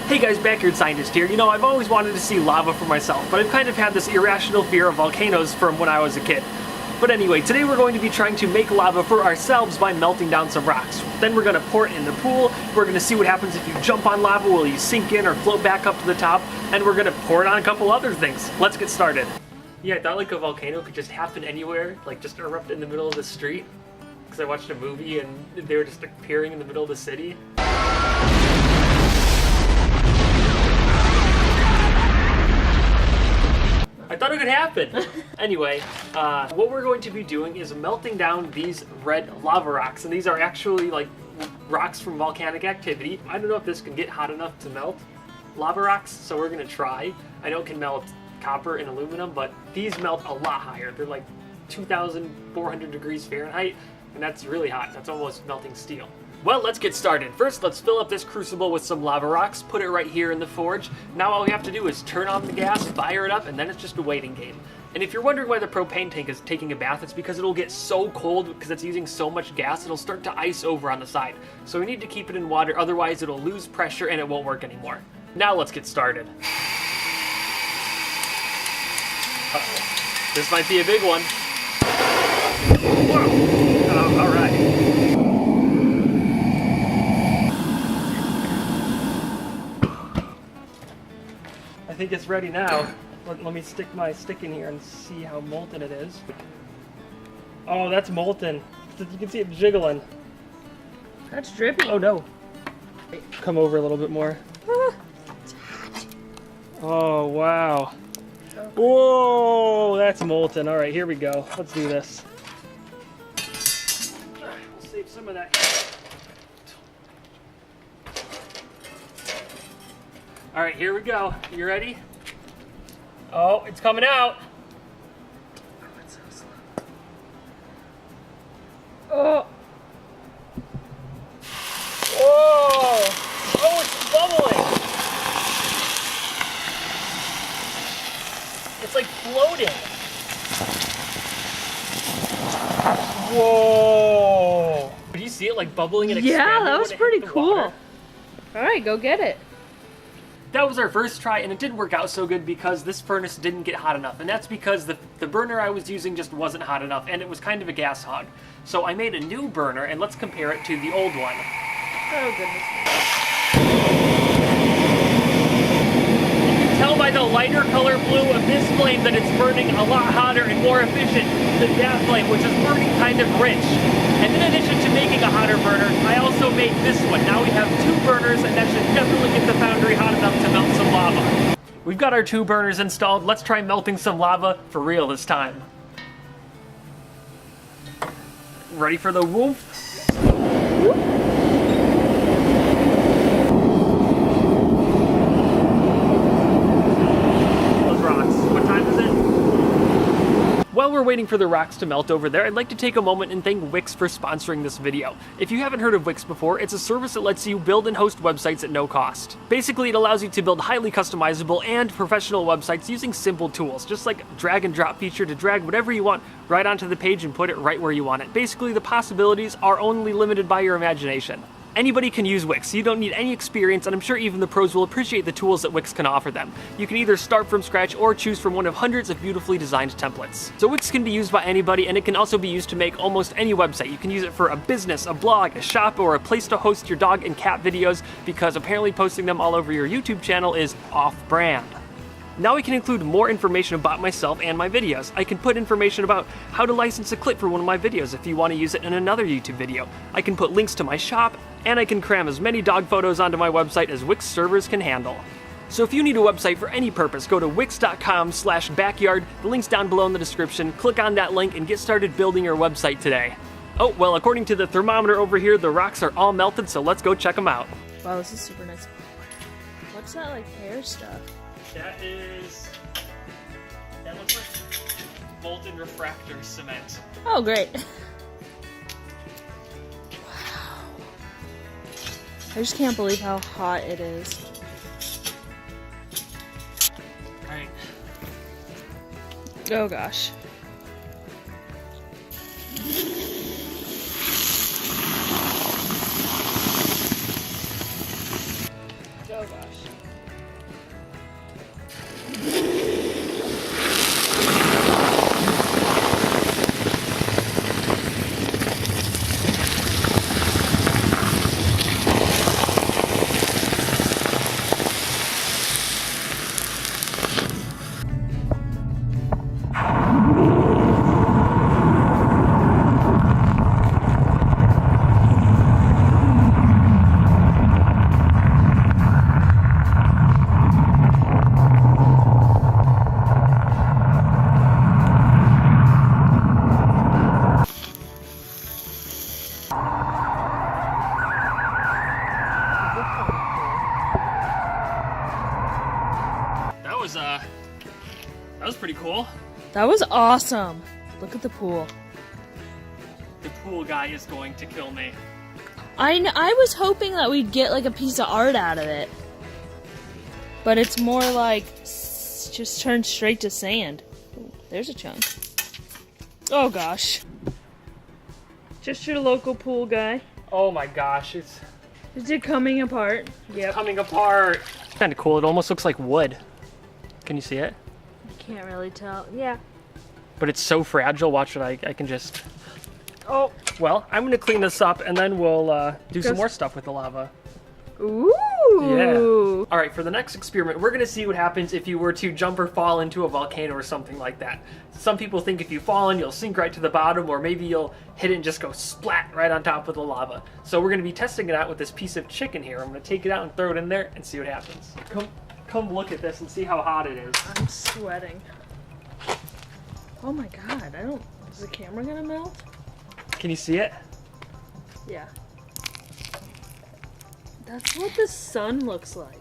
Hey guys, Backyard Scientist here. You know, I've always wanted to see lava for myself, but I've kind of had this irrational fear of volcanoes from when I was a kid. But anyway, today we're going to be trying to make lava for ourselves by melting down some rocks. Then we're going to pour it in the pool. We're going to see what happens if you jump on lava. Will you sink in or float back up to the top? And we're going to pour it on a couple other things. Let's get started. Yeah, I thought like a volcano could just happen anywhere, like just erupt in the middle of the street. Because I watched a movie and they were just appearing in the middle of the city. I thought it could happen. Anyway, what we're going to be doing is melting down these red lava rocks. And these are actually like rocks from volcanic activity. I don't know if this can get hot enough to melt lava rocks, so we're gonna try. I know it can melt copper and aluminum, but these melt a lot higher. They're like 2,400 degrees Fahrenheit, and that's really hot. That's almost melting steel. Well, let's get started. First, let's fill up this crucible with some lava rocks, put it right here in the forge. Now all we have to do is turn on the gas, fire it up, and then it's just a waiting game. And if you're wondering why the propane tank is taking a bath, it's because it'll get so cold because it's using so much gas, it'll start to ice over on the side. So we need to keep it in water, otherwise it'll lose pressure and it won't work anymore. Now let's get started. Uh-oh. This might be a big one. Whoa! All right. I think it's ready now. Let me stick my stick in here and see how molten it is. Oh, that's molten. You can see it jiggling. That's drippy. Oh no. Come over a little bit more. Oh, wow. Whoa, that's molten. All right, here we go. Let's do this. We'll save some of that. All right, here we go. You ready? Oh, it's coming out. Oh, it's so slow. Oh. Whoa! Oh, it's bubbling. It's like floating. Whoa! Did you see it like bubbling and expanding? Yeah, that was pretty cool. Water? All right, go get it. That was our first try, and it didn't work out so good because this furnace didn't get hot enough, and that's because the burner I was using just wasn't hot enough, and it was kind of a gas hog. So I made a new burner, and let's compare it to the old one. Oh, goodness. You can tell by the lighter color blue of this flame that it's burning a lot hotter and more efficient than that flame, which is burning kind of rich. And in addition to making a hotter burner, I also made this one. Now we have two burners, and that should definitely get the foundry hot enough to melt some lava. We've got our two burners installed. Let's try melting some lava for real this time. Ready for the whoop? Those rocks. What time is it? While we're waiting for the rocks to melt over there, I'd like to take a moment and thank Wix for sponsoring this video. If you haven't heard of Wix before, it's a service that lets you build and host websites at no cost. Basically, it allows you to build highly customizable and professional websites using simple tools, just like drag and drop feature to drag whatever you want right onto the page and put it right where you want it. Basically, the possibilities are only limited by your imagination. Anybody can use Wix, you don't need any experience, and I'm sure even the pros will appreciate the tools that Wix can offer them. You can either start from scratch or choose from one of hundreds of beautifully designed templates. So Wix can be used by anybody, and it can also be used to make almost any website. You can use it for a business, a blog, a shop, or a place to host your dog and cat videos, because apparently posting them all over your YouTube channel is off-brand. Now I can include more information about myself and my videos. I can put information about how to license a clip for one of my videos if you want to use it in another YouTube video. I can put links to my shop, and I can cram as many dog photos onto my website as Wix servers can handle. So if you need a website for any purpose, go to wix.com/backyard. The link's down below in the description. Click on that link and get started building your website today. Oh, well, according to the thermometer over here, the rocks are all melted, so let's go check them out. Wow, this is super nice. What's that, like, hair stuff? That looks like molten refractor cement. Oh, great. Wow. I just can't believe how hot it is. Alright. Oh, gosh. Oh gosh. That was pretty cool. That was awesome. Look at the pool. The pool guy is going to kill me. I was hoping that we'd get like a piece of art out of it. But it's more like just turned straight to sand. Ooh, there's a chunk. Oh gosh. Just your local pool guy. Oh my gosh, it's Is it coming apart? Yep. coming apart. Kind of cool. It almost looks like wood. Can you see it? I can't really tell. Yeah. But it's so fragile. Watch it. I can just. Oh. Well, I'm gonna clean this up and then we'll do some Goes- more stuff with the lava. Ooh. Yeah. All right, for the next experiment, we're gonna see what happens if you were to jump or fall into a volcano or something like that. Some people think if you fall in, you'll sink right to the bottom, or maybe you'll hit it and just go splat right on top of the lava. So we're gonna be testing it out with this piece of chicken here. I'm gonna take it out and throw it in there and see what happens. Come look at this and see how hot it is. I'm sweating. Oh my god, I don't. Is the camera gonna melt? Can you see it? Yeah. That's what the sun looks like.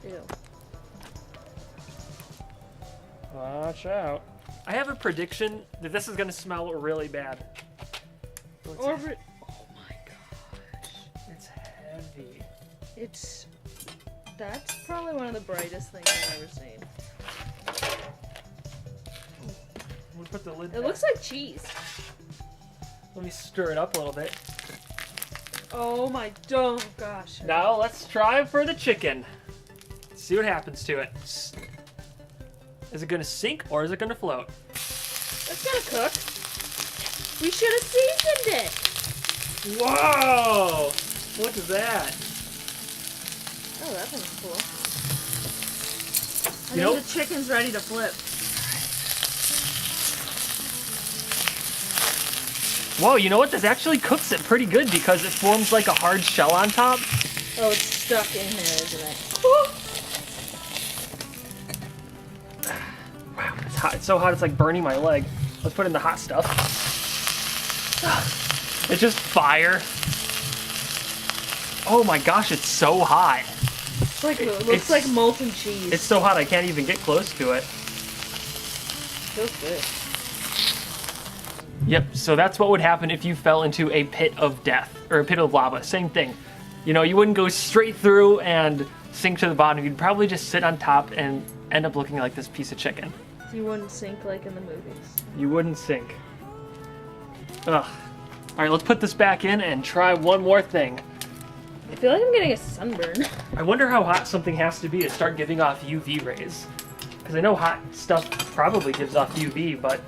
Ew. Watch out. I have a prediction that this is gonna smell really bad. Oh my gosh. It's heavy. That's probably one of the brightest things I've ever seen. We'll put the lid It back. looks like cheese. Let me stir it up a little bit. Oh gosh. Now let's try for the chicken. See what happens to it. Is it gonna sink or is it gonna float? It's gonna cook. We should have seasoned it. Whoa! Look at that. Oh, that one's cool. I You think know- the chicken's ready to flip. Whoa, you know what? This actually cooks it pretty good because it forms like a hard shell on top. Oh, it's stuck in there, isn't it? Wow, it's hot. It's so hot it's like burning my leg. Let's put in the hot stuff. It's just fire. Oh my gosh, it's so hot. It's like it looks It's- like molten cheese. It's so hot I can't even get close to it. feels good. Yep, so that's what would happen if you fell into a pit of death, or a pit of lava. Same thing. You know, you wouldn't go straight through and sink to the bottom. You'd probably just sit on top and end up looking like this piece of chicken. You wouldn't sink like in the movies. You wouldn't sink. Ugh. Alright, let's put this back in and try one more thing. I feel like I'm getting a sunburn. I wonder how hot something has to be to start giving off UV rays. Because I know hot stuff probably gives off UV, but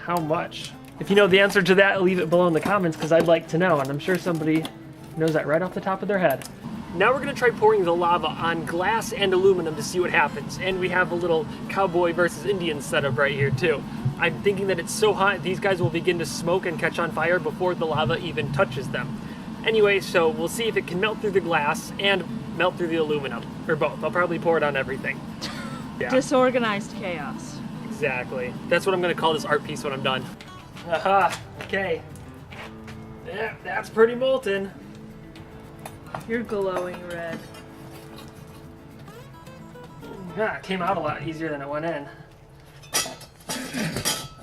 how much? If you know the answer to that, leave it below in the comments because I'd like to know, and I'm sure somebody knows that right off the top of their head. Now we're going to try pouring the lava on glass and aluminum to see what happens, and we have a little cowboy versus Indian setup right here too. I'm thinking that it's so hot these guys will begin to smoke and catch on fire before the lava even touches them. Anyway, so we'll see if it can melt through the glass and melt through the aluminum, or both. I'll probably pour it on everything. Yeah. Disorganized chaos. Exactly. That's what I'm going to call this art piece when I'm done. Aha, okay. Yeah, that's pretty molten. You're glowing red. Yeah, it came out a lot easier than it went in.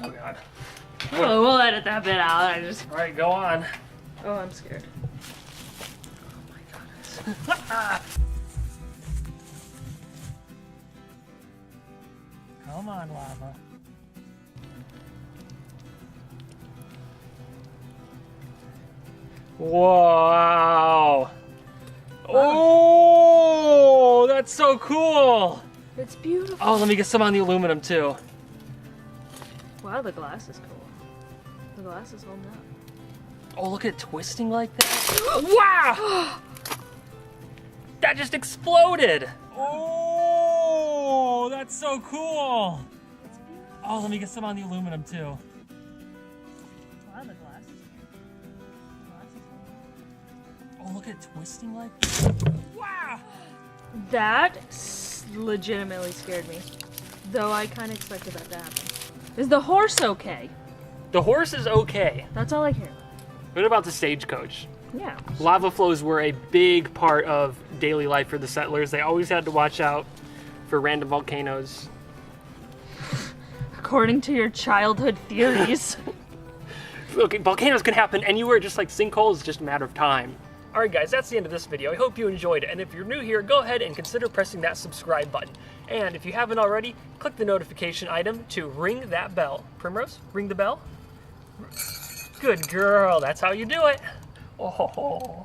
Oh god. Oh, we'll edit that bit out. All right, go on. Oh, I'm scared. Come on, lava. Wow. Oh! that's so cool. It's beautiful. Oh, let me get some on the aluminum too. Wow, the glass is cool. The glass is holding up. Oh, look at it twisting like that. Wow! That just exploded. Oh, that's so cool. Oh, let me get some on the aluminum too. Wow, the glass is Oh, look at it twisting like that. Wow! That legitimately scared me. Though I kind of expected that to happen. Is the horse okay? The horse is okay. That's all I care about. What about the stagecoach? Yeah. Lava flows were a big part of daily life for the settlers. They always had to watch out for random volcanoes. According to your childhood theories. Okay, volcanoes can happen anywhere, just like sinkholes, just a matter of time. Alright guys, that's the end of this video. I hope you enjoyed it, and if you're new here, go ahead and consider pressing that subscribe button. And if you haven't already, click the notification item to ring that bell. Primrose, ring the bell. Good girl, that's how you do it. Oh.